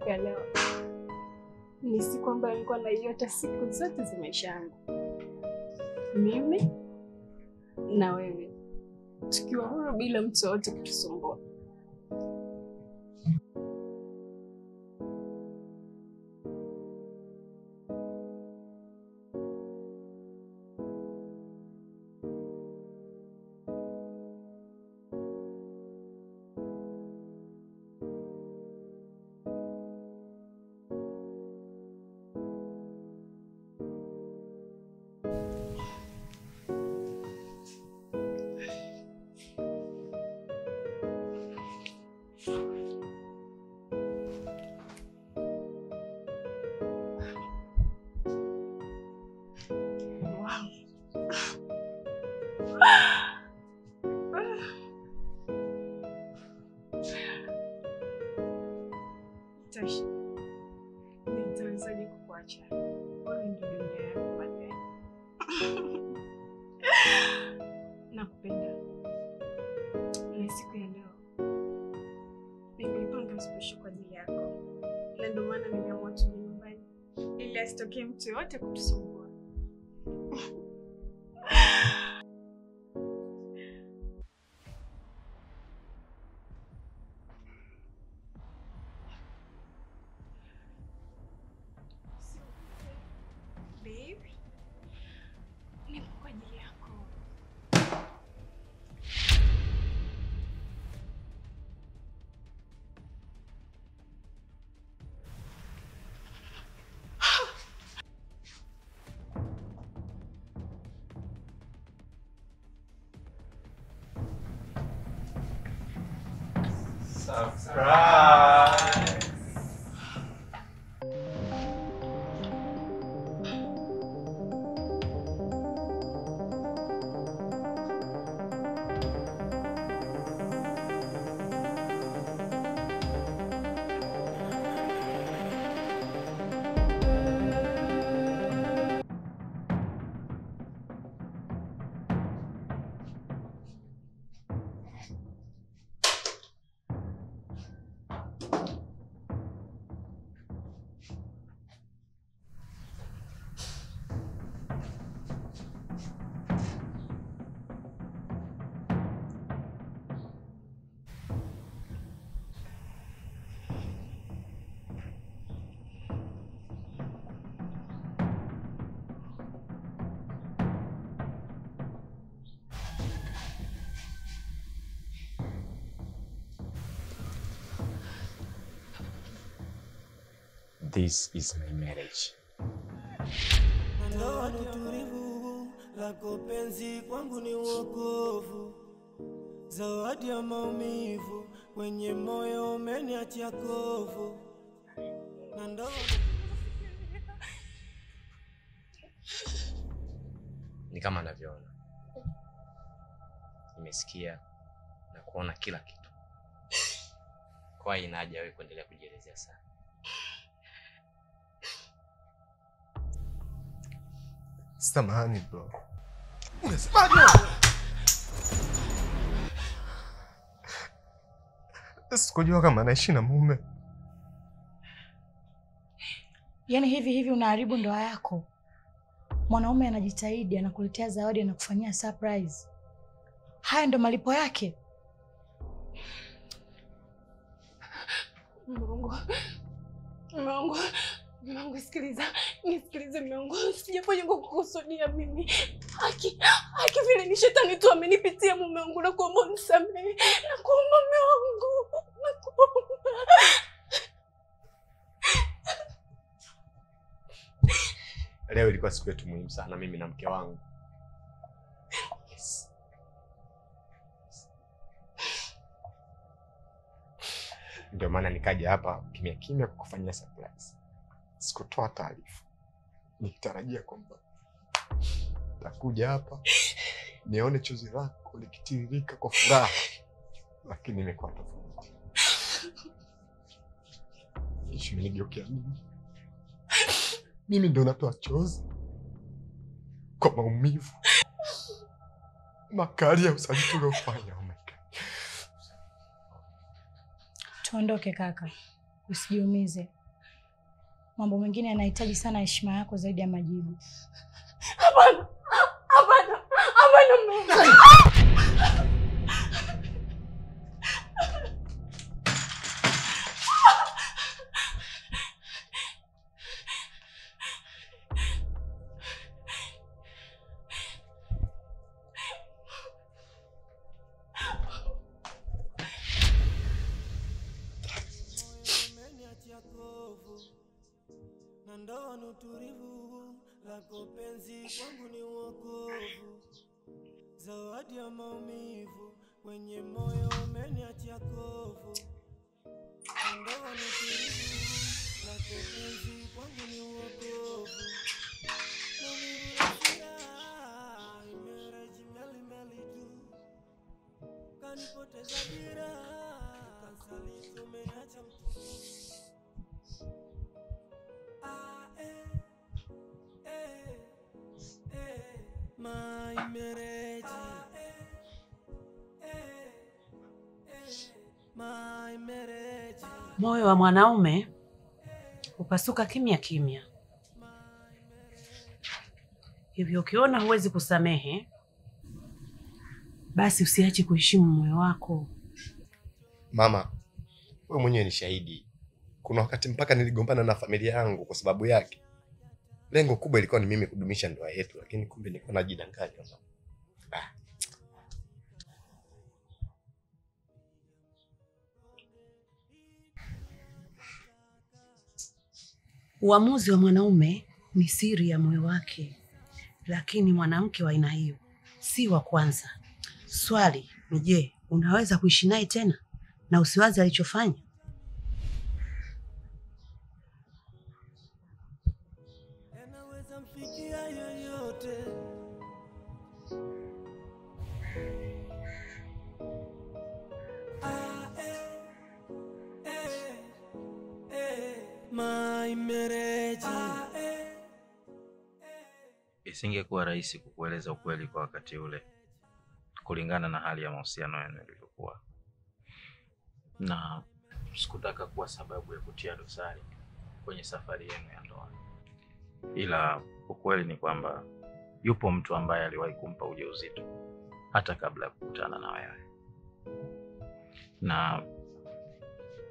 siku ya leo ni siku ambayo nilikuwa naiota siku zote za maisha yangu. Mimi na wewe tukiwa huru bila mtu wote kutusumbua. Tashi, nitawezaje kukuacha? Wewe ndio dunia yangu baadaye. Nakupenda. Na siku ya leo nimepanga special kwa ajili yako. Na ndio maana nimeamua tuje nyumbani ili asitokee mtu yote kutusumbua. Baby, nipo kwa ajili yako. Surprise! This is my marriage. Ndoa ni utulivu, lako penzi kwangu ni wokovu. Zawadi ya maumivu, kwenye moyo umeniachia kovu. Ndoa Ni kama anavyoona. Nimesikia na kuona kila kitu. Kwa ina haja wewe kuendelea kujielezea sana. Samahani bro. Unasemaje? Sikujua kama anaishi na mume. Yaani hivi unaharibu ndoa yako. Mwanaume anajitahidi, anakuletea zawadi, anakufanyia surprise. Haya ndo malipo yake. Mungu, sikiliza. Nisikilize Mungu. Sijafanya kwa kukusudia mimi. Haki vile ni shetani tu amenipitia mume wangu, na kuomba unisamehe. Na kuomba mume wangu. Nakuomba. Leo ilikuwa siku yetu muhimu sana mimi na mke wangu. Yes. Ndio maana nikaja hapa kimya kukufanyia surprise. Sikutoa taarifa. Nikitarajia kwamba takuja hapa nione chozi lako likitiririka kwa furaha. Lakini nimekuwa tofauti. Kisha nigeukia mimi. Mimi ndo natoa chozi kwa maumivu makali ya usaliti uliofanya. Oh my God. Tuondoke kaka. Usijiumize. mambo mengine yanahitaji sana heshima yako zaidi ya majibu. Hapana. Hapana. Hapana mume wangu. Ndoa ni utulivu, lako penzi kwangu ni wokovu, zawadi ya maumivu, kwenye moyo umeniachia kovu. Ndoa ni utulivu, lako penzi kwangu ni wokovu, imereji meli tu, kanipoteza dira, kansaliti umeniacha mtupu. My marriage, my marriage. Moyo wa mwanaume upasuka kimya kimya. Hivyo ukiona huwezi kusamehe, basi usiache kuheshimu moyo wako. Mama, wewe mwenyewe ni shahidi. Kuna wakati mpaka niligombana na familia yangu kwa sababu yake. Lengo kubwa ilikuwa ni mimi kudumisha ndoa yetu, lakini kumbe nilikuwa najidanganya. Uamuzi wa mwanaume ni siri ya moyo wake, lakini mwanamke wa aina hiyo si wa kwanza. Swali ni je, unaweza kuishi naye tena na usiwaze alichofanya? Anaweza mfikia yoyote. My marriage. Isingekuwa rahisi kukueleza ukweli kwa wakati ule, kulingana na hali ya mahusiano yenu ilivyokuwa. Na sikutaka kuwa sababu ya kutia dosari kwenye safari yenu ya ndoa. Ila ukweli ni kwamba yupo mtu ambaye aliwahi kumpa ujauzito hata kabla ya kukutana na wewe. Na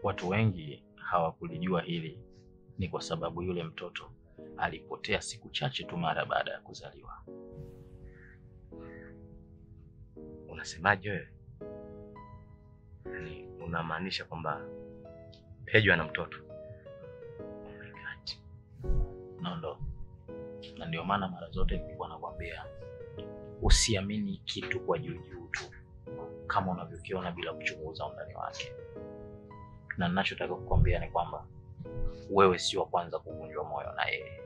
watu wengi hawakulijua hili ni kwa sababu yule mtoto alipotea siku chache tu mara baada ya kuzaliwa. Unasemaje wewe? Yaani unamaanisha kwamba Peju ana mtoto? Oh my God. No. Na ndio maana mara zote nilikuwa nakwambia usiamini kitu kwa juu tu kama unavyokiona bila kuchunguza undani wake. Na ninachotaka kukwambia ni kwamba wewe sio wa kwanza kuvunjwa moyo na yeye.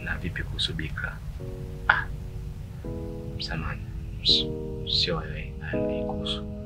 Na vipi kuhusu Bikra? Samahani. Sio wewe na kuhusu.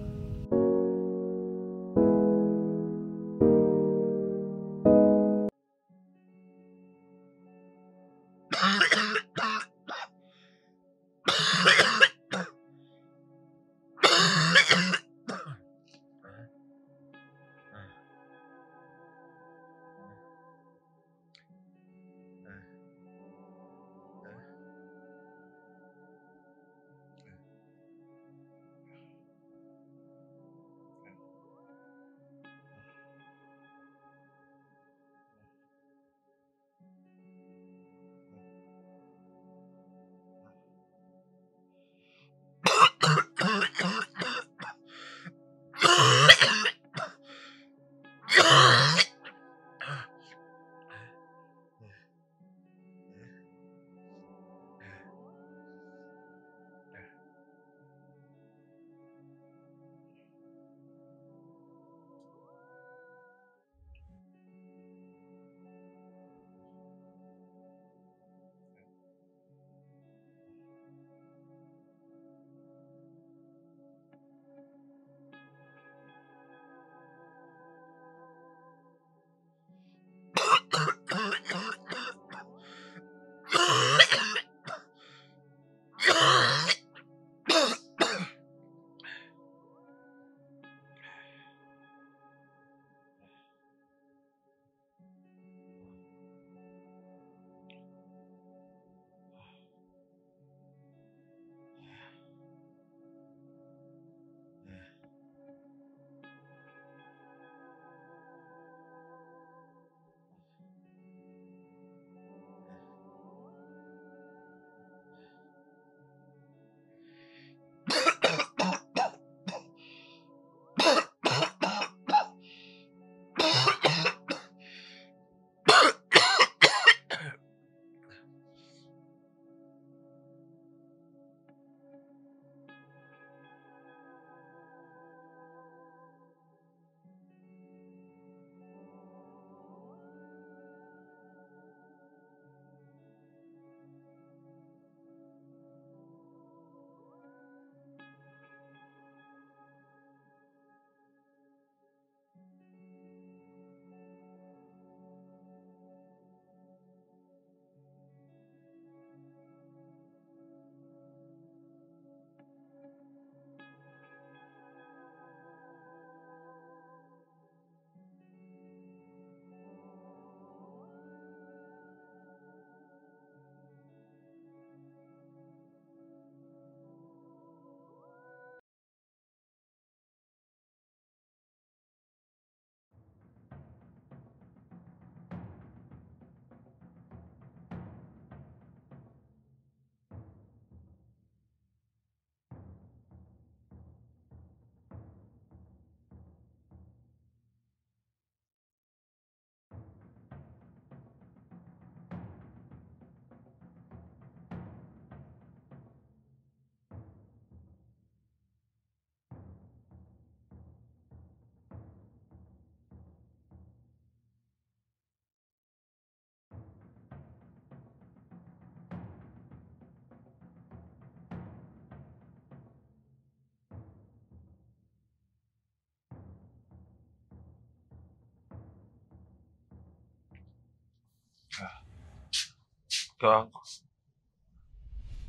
Mke wangu,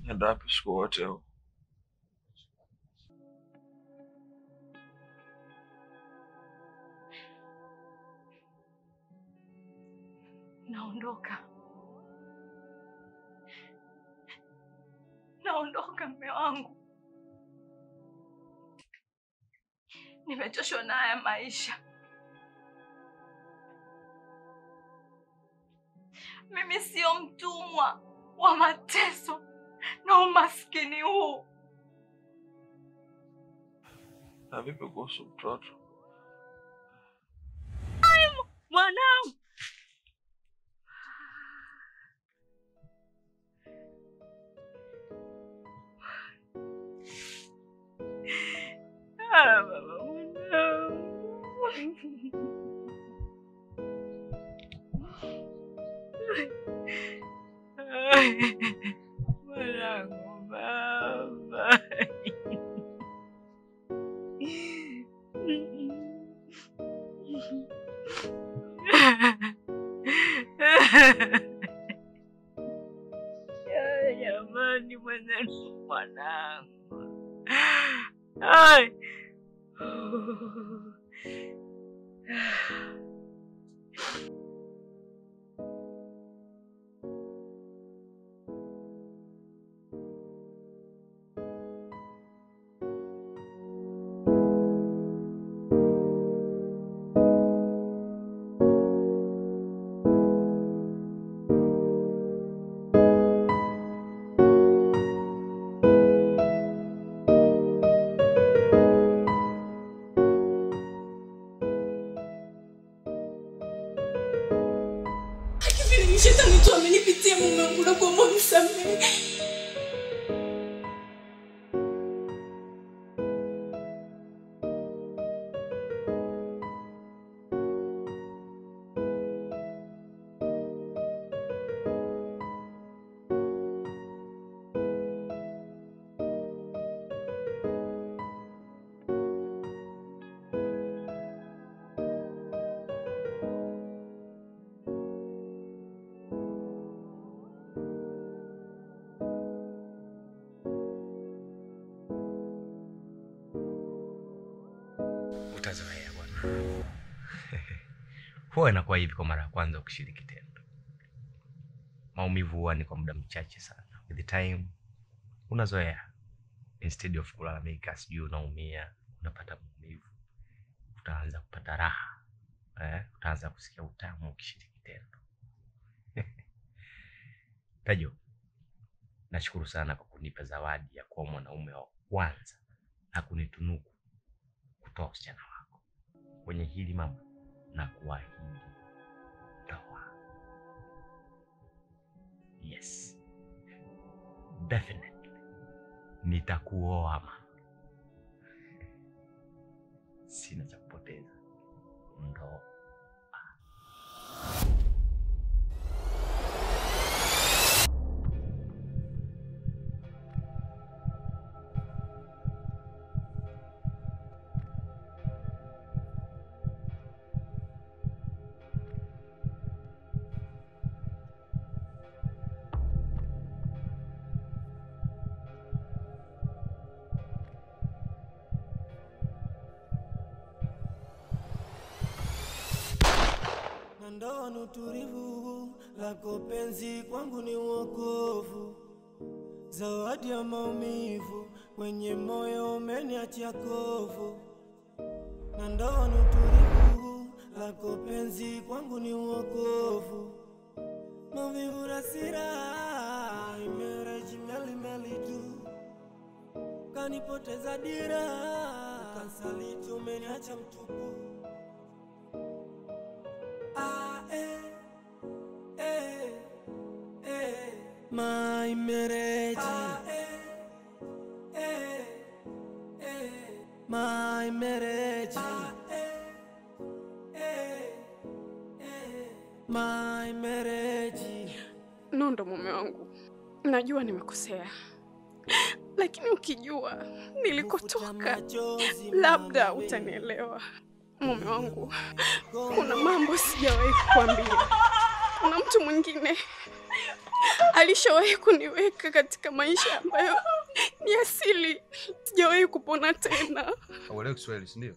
nenda wapi siku wote huu? Naondoka. Naondoka mume wangu. Nimechoshwa na haya maisha. Mimi sio mtumwa wa mateso na umaskini huu. Na vipi kuhusu mtoto? Mwanangu. Baba mwanangu. Mwanangu baba. Jamani mwanangu. Ai. Shetani tu amenipitia mume wangu na kuomba msamehe. Utazoea bwana. Huwa inakuwa hivi kwa mara ya kwanza ukishiriki tendo. Maumivu huwa ni kwa muda mchache sana. With the time unazoea. Instead of kulalamika sijui unaumia, unapata maumivu. Utaanza kupata raha. Utaanza kusikia utamu ukishiriki tendo. Tajo, nashukuru sana kwa kunipa zawadi ya kuwa mwanaume wa kwanza na kunitunuku kutoa usichana wako. Kwenye hili mama na kuahidi ndoa. Yes. Definitely. Nitakuoa mama. Sina cha kupoteza. Ndoa. Ndoa ni utulivu, lako penzi kwangu ni wokovu. Zawadi ya maumivu, kwenye moyo umeniachia kovu. Ndoa ni utulivu, lako penzi kwangu ni wokovu. Maumivu na sira, imereji meli tu. Kanipoteza dira, kansaliti umeniacha mtupu. My marriage, my marriage, my marriage. Nondo mume wangu, najua nimekosea, lakini ukijua nilikotoka labda utanielewa. Mume wangu, kuna mambo sijawahi kukuambia. Kuna mtu mwingine alishawahi kuniweka katika maisha ambayo ni asili. Sijawahi kupona tena. Hauelewi Kiswahili, si ndio?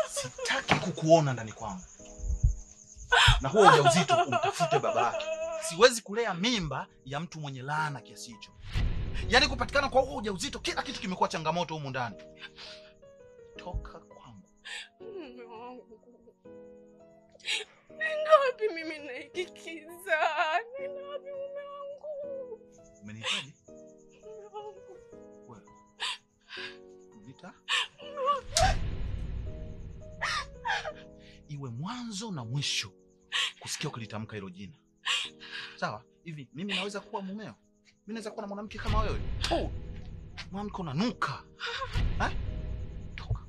Sitaki kukuona ndani kwangu. Na huo ujauzito umtafute babake. Siwezi kulea mimba ya mtu mwenye laana kiasi hicho. Yaani kupatikana kwa huo ujauzito kila kitu kimekuwa changamoto humu ndani. Toka kwangu. Mume wangu. Nenda wapi mimi naikikiza? Nenda wapi mume wangu? Umenihitaji? Mume wangu. Wewe. Vita? Iwe mwanzo na mwisho kusikia ukilitamka hilo jina. Sawa? Hivi mimi naweza kuwa mumeo? Mimi naweza kuwa na mwanamke kama wewe? Oh. Mwanamke unanuka. Toka.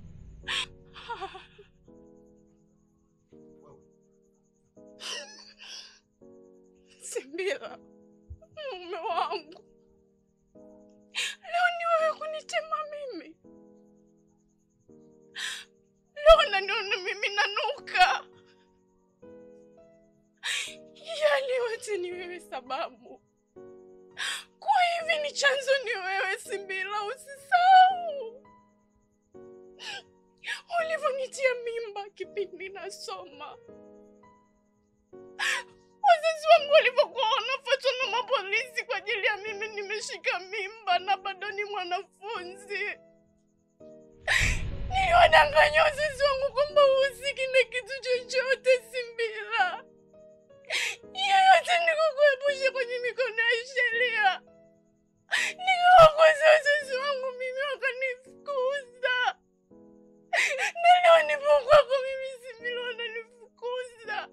Simbira. Mume wangu. Leo ni wewe kunitema mimi. Leo unaniona mimi nanuka. Yale yote ni wewe sababu. Kwa hivi ni chanzo ni wewe Simbira, usisahau. Ulivyonitia mimba kipindi nasoma. Wazazi wangu walivyokuwa wanafuatwa na mapolisi kwa ajili ya mimi nimeshika mimba na bado ni mwanafunzi. Niliwadanganya wazazi wangu kwamba uhusiki na kitu chochote Simbira. Yote nikukuepusha kwenye mikono ya sheria. Nikawakosa wazazi wangu mimi wakanifukuza. Na leo nipo kwako mimi Simbira wananifukuza.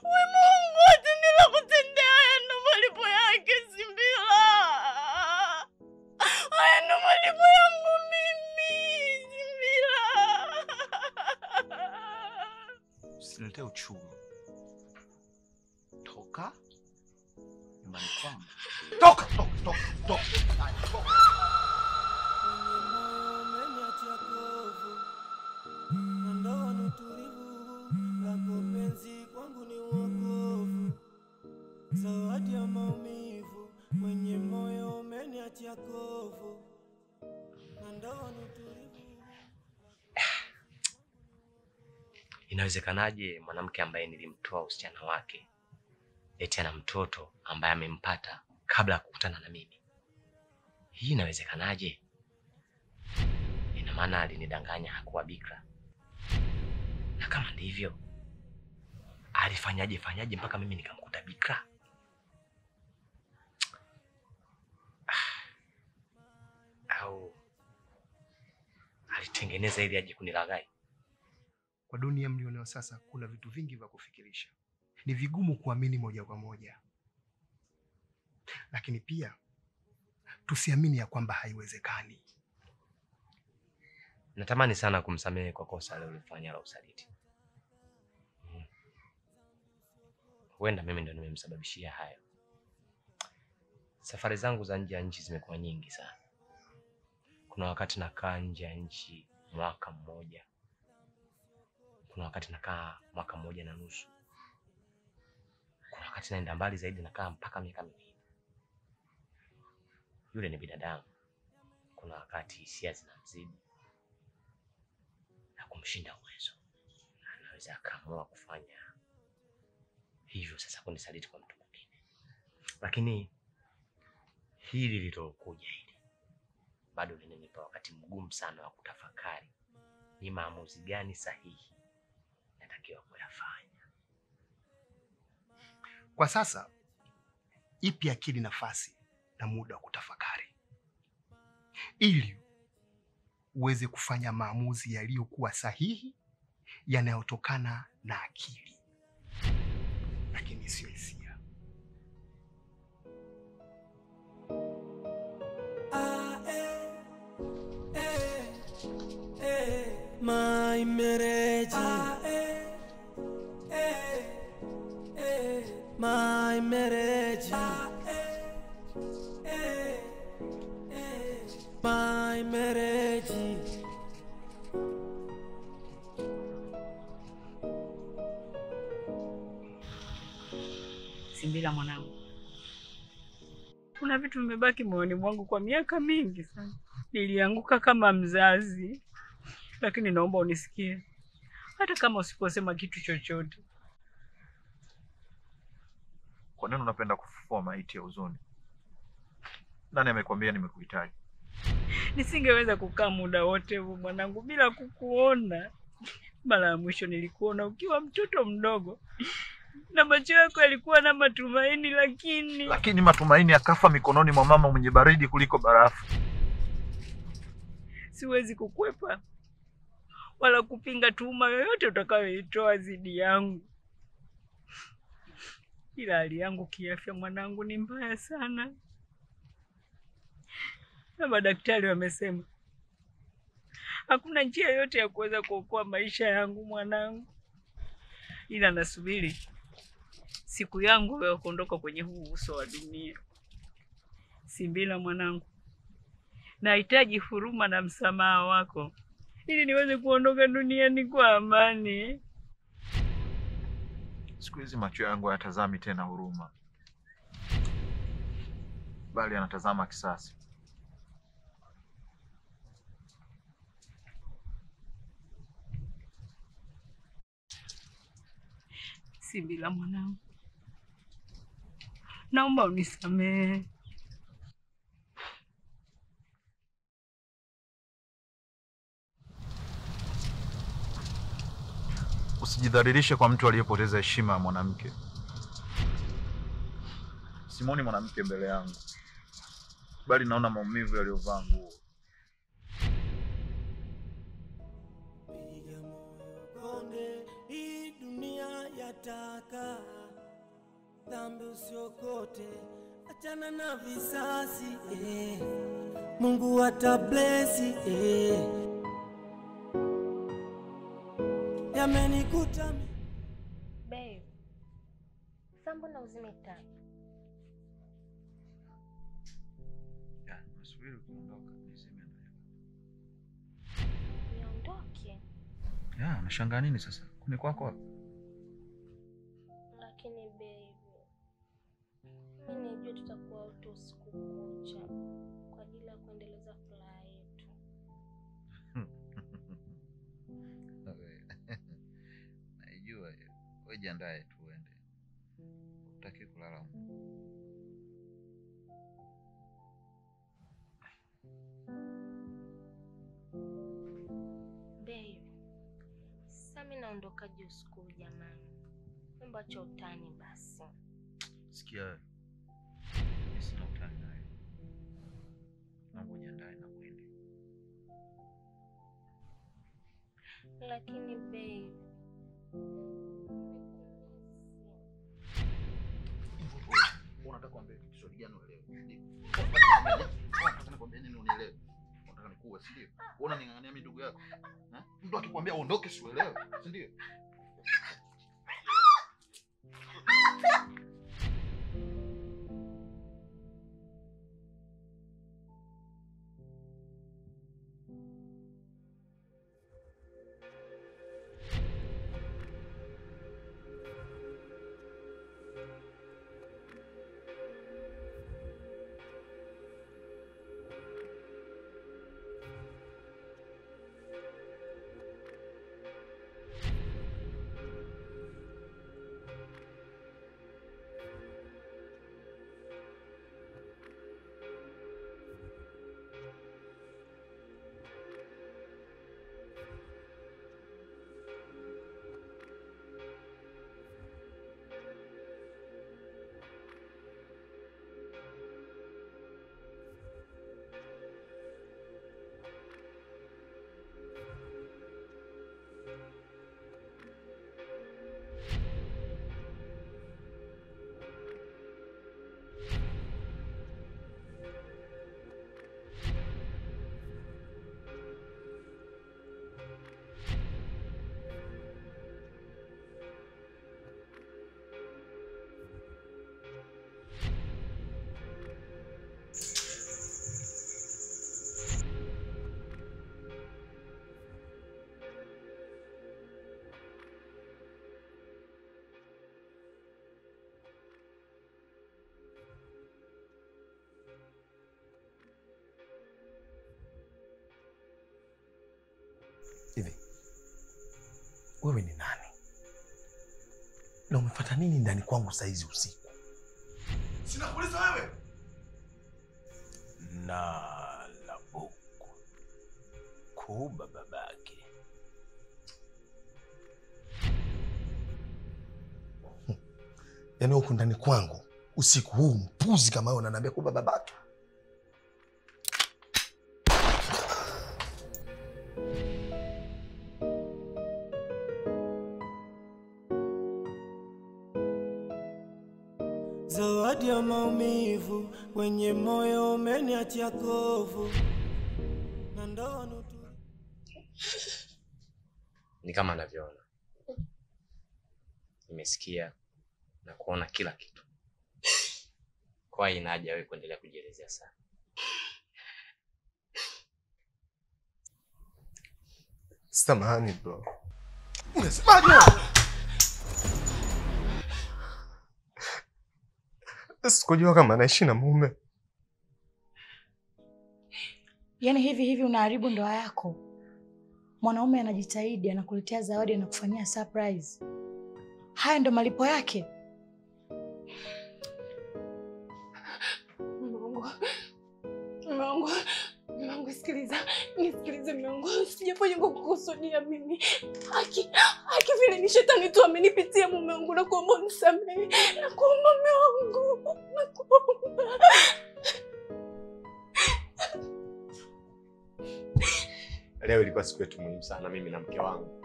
Wema wangu wote nilakutendea haya ndo malipo yake Simbira. Haya ndo malipo yangu mimi Simbira. Usiniletee uchungu. Toka nyumbani kwangu. Toka, toka, toka, toka. Ndoa ni utulivu, lako penzi kwangu ni wokovu. Zawadi ya maumivu, mwenye moyo umeniachia kovu. Ndoa ni utulivu. Inawezekanaje mwanamke ambaye nilimtoa usichana wake eti ana mtoto ambaye amempata kabla ya kukutana na mimi? Hii inawezekanaje? Ina maana alinidanganya hakuwa bikra. Na kama ndivyo, alifanyaje mpaka mimi nikamkuta bikra? Au alitengeneza ili aje kunilaghai? Kwa dunia mlionao sasa kuna vitu vingi vya kufikirisha. Ni vigumu kuamini moja kwa moja. Lakini pia tusiamini ya kwamba haiwezekani. Natamani sana kumsamehe kwa kosa alilofanya la usaliti. Huenda mimi ndo nimemsababishia hayo. Safari zangu za nje ya nchi zimekuwa nyingi sana. Kuna wakati nakaa nje ya nchi mwaka mmoja. Kuna wakati nakaa mwaka mmoja na nusu. Kuna wakati naenda mbali zaidi nakaa mpaka miaka miwili. Yule ni binadamu. Kuna wakati hisia zinamzidi na kumshinda uwezo. Anaweza akaamua kufanya hivyo sasa kunisaliti kwa mtu mwingine. Lakini hili lilokuja hili bado linanipa wakati mgumu sana wa kutafakari ni maamuzi gani sahihi natakiwa kuyafanya. Kwa sasa ipi akili nafasi na muda wa kutafakari ili uweze kufanya maamuzi yaliyokuwa sahihi yanayotokana na akili, lakini sio hisia. My marriage, my marriage, my marriage. Simbila mwanangu, kuna vitu vimebaki moyoni mwangu kwa miaka mingi sana. Nilianguka kama mzazi, lakini naomba unisikie, hata kama usiposema kitu chochote. Kwa nini unapenda kufufua maiti ya huzuni? Nani amekwambia nimekuhitaji? Nisingeweza kukaa muda wote huu mwanangu bila kukuona. Mara ya mwisho nilikuona ukiwa mtoto mdogo, na macho yako yalikuwa na matumaini, lakini matumaini yakafa mikononi mwa mama mwenye baridi kuliko barafu. Siwezi kukwepa wala kupinga tuhuma yoyote utakayoitoa dhidi yangu, ila hali yangu kiafya mwanangu ni mbaya sana, na madaktari wamesema hakuna njia yote ya kuweza kuokoa maisha yangu mwanangu, ila nasubiri siku yangu ya kuondoka kwenye huu uso wa dunia. Simbila mwanangu, nahitaji huruma na msamaha wako ili niweze kuondoka duniani kwa amani. Siku hizi macho yangu hayatazami tena huruma, bali yanatazama kisasi. Simbila mwanangu, naomba unisamehe. Usijidhalilishe kwa mtu aliyepoteza heshima ya mwanamke. Simoni mwanamke mbele yangu, bali naona maumivu yaliyovaa nguo. Piga moyo konde, hii dunia yataka dhambi usiokote, achana na visasi Mungu atablesi yamenikuta. Babe, sambo na uzime taa. Nasubiri ukiondoka nizime nayo. Niondoke? Unashangaa nini sasa? Kuni kwako. Lakini babe, mimi najua tutakuwa wote usiku kucha kwa ajili ya kuendeleza furaha yetu. Naijua hiyo. Wewe jiandae tu uende. Utaki kulala. Babe, sasa mimi naondoka je usiku jamani? Naomba acha utani basi. Sikia. Sina utani naye. Naomba ujiandae na uende. Lakini babe, unataka kuambia kitu sio gani uelewe? Unataka nikwambie nini unielewe? Unataka nikuue, si ndio? Unaning'ang'ania mimi ndugu yako. Mtu akikwambia uondoke si uelewe, si ndio? wewe ni nani? Na umefuata nini ndani kwangu saizi usiku? Sina kuuliza wewe. Na la buku kuba babake. Yaani huko ndani kwangu usiku huu mpuzi kama wewe unaniambia kuba babake? Zawadi ya maumivu kwenye moyo umeniachia kovu na ndono tu. Ni kama anavyoona. Nimesikia na kuona kila kitu. Kwa hiyo ina haja wewe kuendelea kujielezea sana. Samahani bro. Unasemaje? Sikujua kama naishi na mume. Yaani hivi unaharibu ndoa yako. Mwanaume anajitahidi, anakuletea zawadi, anakufanyia surprise. Haya ndo malipo yake. Mungu, sikiliza. Nisikilize Mungu. Sijafanya kwa kukusudia mimi. Haki vile ni shetani tu amenipitia mume wangu, na kuomba unisamehe. Na kuomba mume wangu. Leo ilikuwa siku yetu muhimu sana mimi na mke wangu.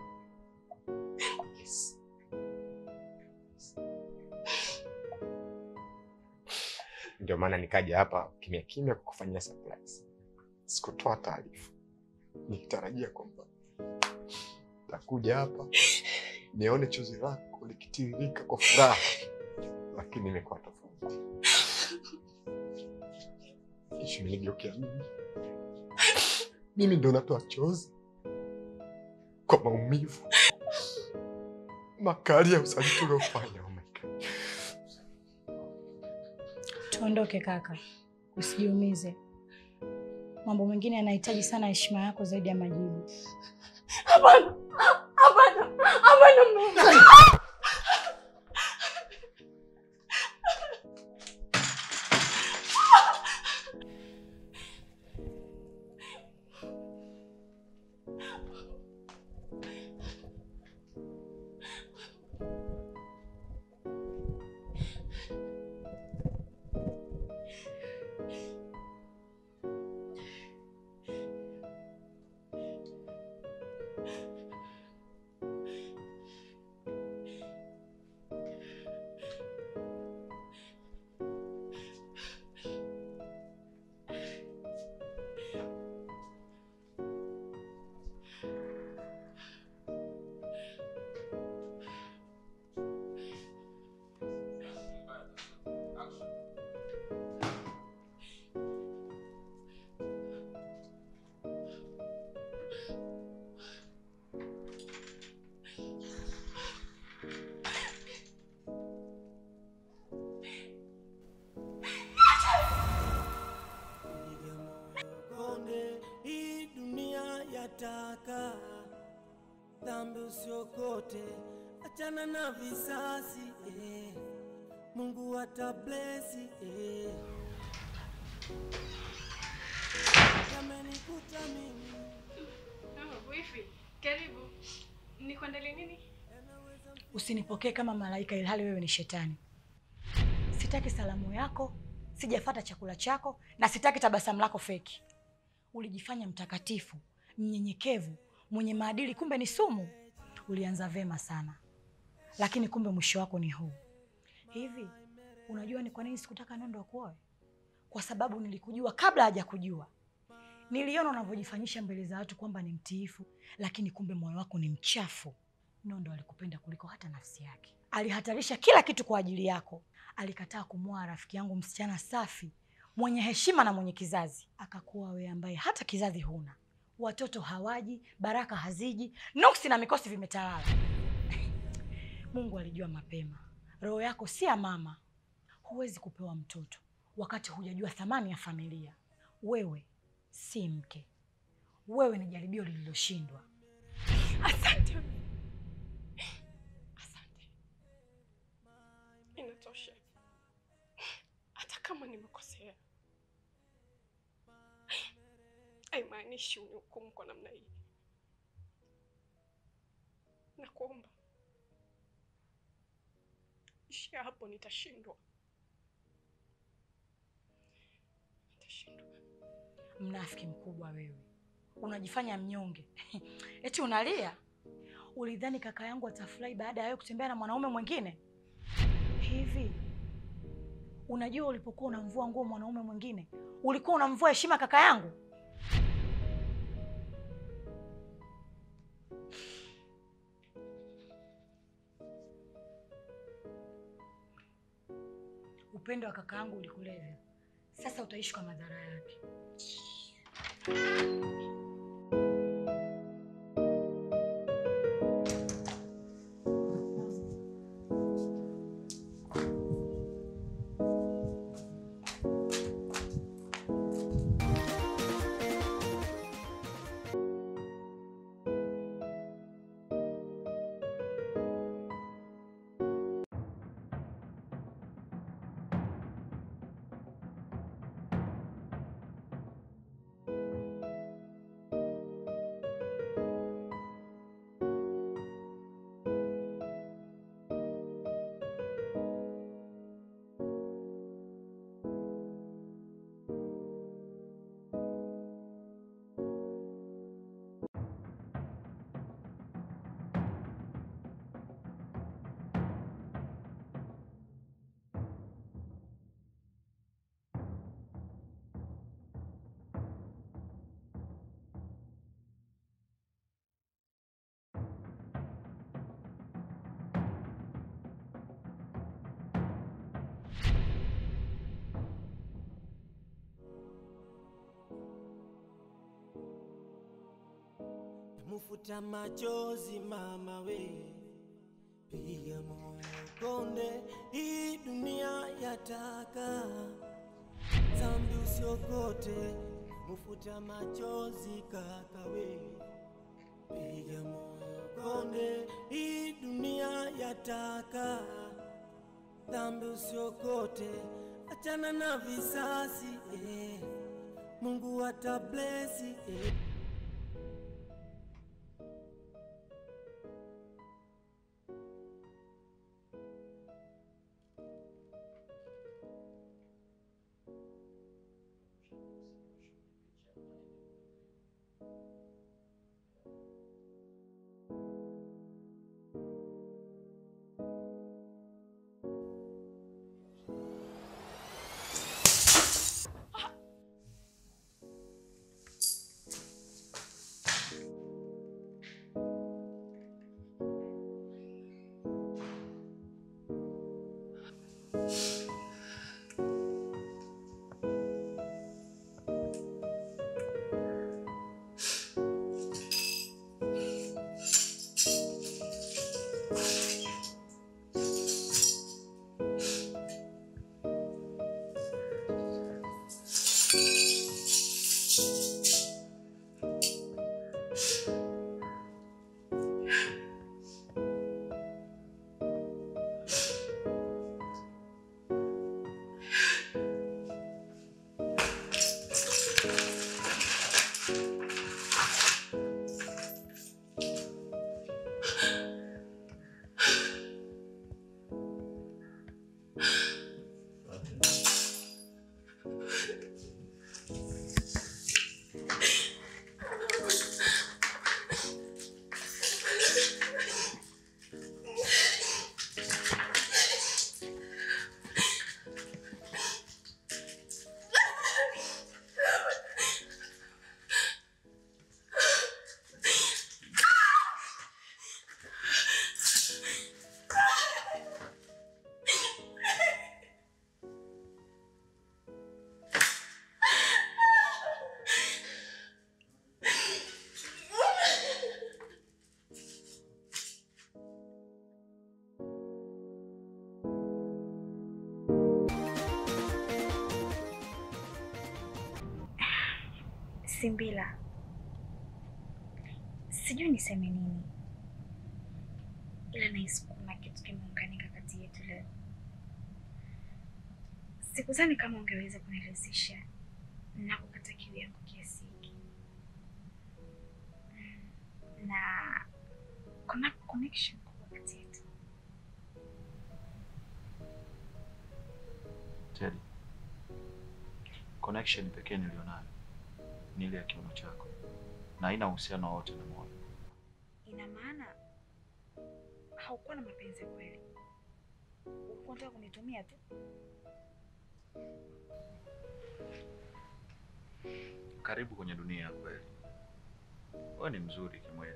Yes. Ndio maana nikaja hapa kimya kimya kukufanyia surprise. Sikutoa taarifa. Nikitarajia kwamba takuja hapa nione chozi lako likitiririka kwa furaha. Lakini imekuwa tofauti. Kisha nigeukia mimi. Mimi ndo natoa chozi kwa maumivu makali ya usaliti uliofanya. Tuondoke kaka. Usijiumize. Mambo mengine yanahitaji sana heshima yako zaidi ya majibu. Hapana. Dhambi usiokote, achana na visasi, Mungu atablesi, Yamenikuta mimi. Wifi, karibu. Nikuandalie nini? Usinipokee kama malaika ilhali wewe ni shetani. Sitaki salamu yako, sijafuata chakula chako, na sitaki tabasamu lako feki. Ulijifanya mtakatifu, mnyenyekevu, mwenye maadili, kumbe ni sumu. Ulianza vema sana, lakini kumbe mwisho wako ni huu. Hivi unajua ni kwa nini sikutaka Nondo akuoe? Kwa sababu nilikujua kabla hajakujua. Niliona unavyojifanyisha mbele za watu kwamba ni mtiifu, lakini kumbe moyo wako ni mchafu. Nondo alikupenda kuliko hata nafsi yake. Alihatarisha kila kitu kwa ajili yako. Alikataa kumwoa rafiki yangu msichana safi, mwenye heshima na mwenye kizazi. Akakuwa wewe ambaye hata kizazi huna. Watoto hawaji, baraka haziji, nuksi na mikosi vimetawala. Mungu alijua mapema. Roho yako si ya mama. Huwezi kupewa mtoto wakati hujajua thamani ya familia. Wewe si mke. Wewe ni jaribio lililoshindwa. Asante. nimekosea. Haimaanishi unihukumu kwa namna hii. Nakuomba. Ishia hapo, nitashindwa. Mnafiki mkubwa wewe. Unajifanya mnyonge. Eti unalia? Ulidhani kaka yangu atafurahi baada ya wewe kutembea na mwanaume mwingine? Hivi unajua ulipokuwa unamvua nguo mwanaume mwingine, ulikuwa unamvua heshima kaka yangu? Upendo wa kaka yangu ulikulevya. Sasa utaishi kwa madhara yake. Mufuta machozi mama we, piga moyo konde, hii dunia yataka dhambi usiokote. Mufuta machozi kaka we, piga moyo konde, hii dunia yataka dhambi usiokote. Achana na visasi Mungu atablesi Simbila, sijui niseme nini, ila nahisi kuna kitu kimeunganika kati yetu leo. sikuzani kama ungeweza kuniridhisha na kukata kiu yangu kiasi hiki. Na kuna connection kubwa kati yetu. Teddy, connection pekee nilionayo ni ile ya kiuno chako na haina uhusiano wote na moyo. Ina maana haukuwa na mapenzi kweli? Ulikuwa unataka kunitumia tu? Karibu kwenye dunia ya kweli. Wewe ni mzuri kimwili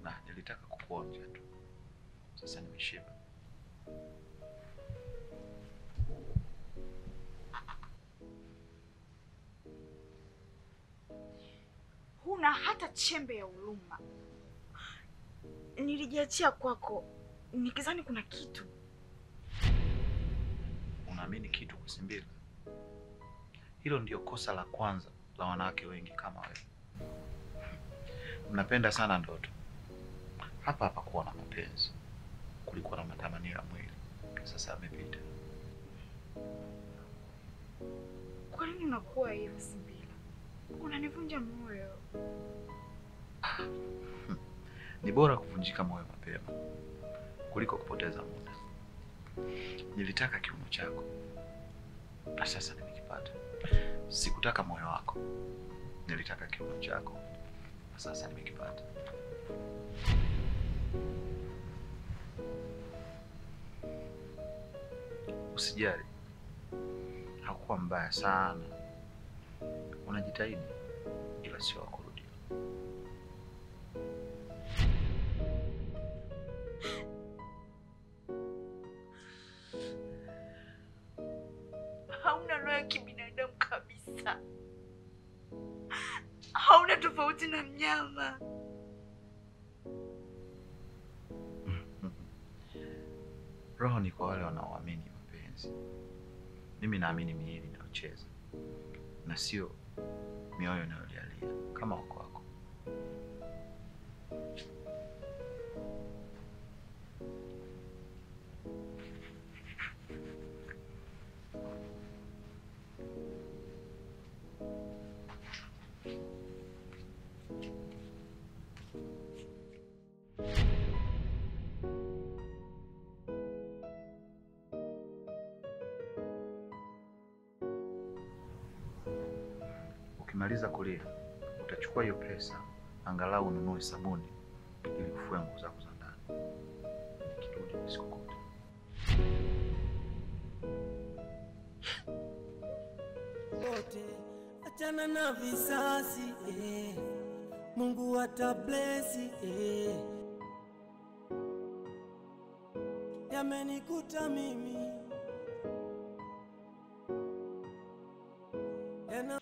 na nilitaka kukuonja tu. Sasa nimeshiba. Huna hata chembe ya huruma. Nilijiachia kwako nikizani kuna kitu. Unaamini kitu Kusimbila? Hilo ndio kosa la kwanza la wanawake wengi kama wewe. Mnapenda sana ndoto. Hapa hapa kuwa na mapenzi. Kulikuwa na matamanio ya mwili. Sasa amepita. Kwa nini unakuwa hivyo Simbila? Unanivunja moyo. Ni bora kuvunjika moyo mapema kuliko kupoteza muda. Nilitaka kiuno chako na sasa nimekipata. Sikutaka moyo wako. Nilitaka kiuno chako na sasa nimekipata. Usijali. Hakuwa mbaya sana. Unajitahidi ila sio kurudia. Hauna roho ya kibinadamu kabisa. Hauna tofauti na mnyama. Roho ni kwa wale wanaoamini mapenzi. Mimi naamini miili inayocheza na sio mioyo inayolialia kama wako wako. Ukimaliza kulia, utachukua hiyo pesa, angalau ununue sabuni ili ufue nguo zako za ndani. Nikirudi nisikukote. Wote achana na visasi, Mungu atablesi, yamenikuta mimi yana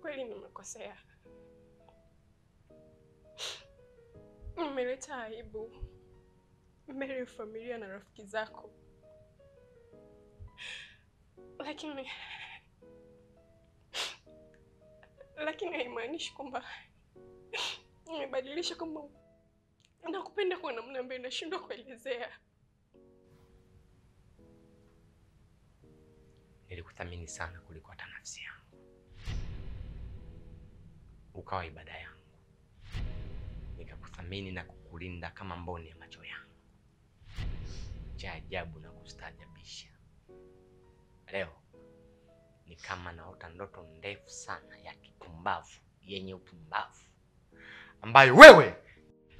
kweli nimekosea. Nimeleta aibu mbele ya familia na rafiki zako. Lakini haimaanishi kwamba nimebadilisha kwamba nakupenda kwa namna ambayo nashindwa kuelezea. Nilikuthamini sana kuliko hata nafsi yangu. Ukawa ibada yangu. Nikakuthamini na kukulinda kama mboni ya macho yangu. Cha ajabu na kustaajabisha. Leo ni kama naota ndoto ndefu sana ya kipumbavu, yenye upumbavu, ambayo wewe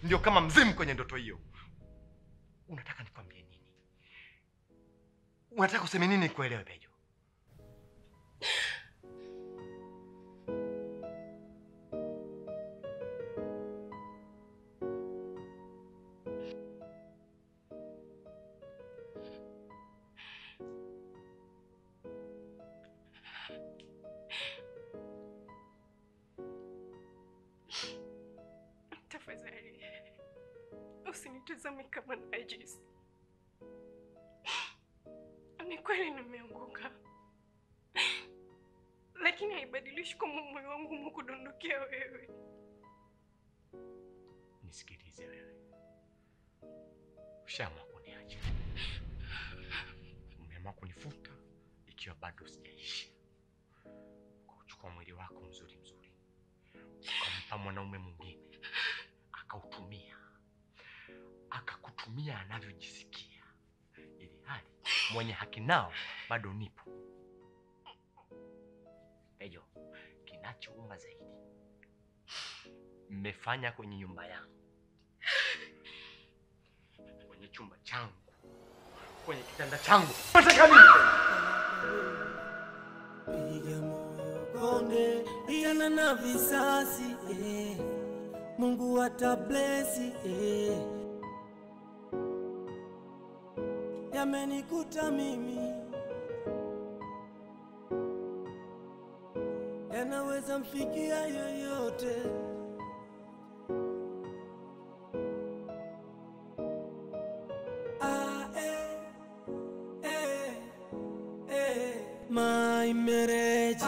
ndio kama mzimu kwenye ndoto hiyo. Unataka nikwambie nini? Unataka useme nini kuelewe, Pejo? Tafadhali usinitazame kama najisi. Ni kweli nimeanguka, lakini haibadilishi kwamba moyo wangu umekudondokea wewe. Nisikilize wewe. Ushaamua kuniacha. Umeamua kunifuta ikiwa bado sijaishi. Kuchukua mwili wako mzuri mzuri, ukampa mwanaume mwingine, akautumia. Akakutumia anavyojisikia. Ili hali mwenye haki nao bado nipo. Pejo, kinachouma zaidi, mmefanya kwenye nyumba yangu, kwenye chumba changu, kwenye kitanda changu. Nataka nini? Piga moyo konde, iana na visasi, Mungu atablesi, yamenikuta mimi, yanaweza mfikia yoyote. My marriage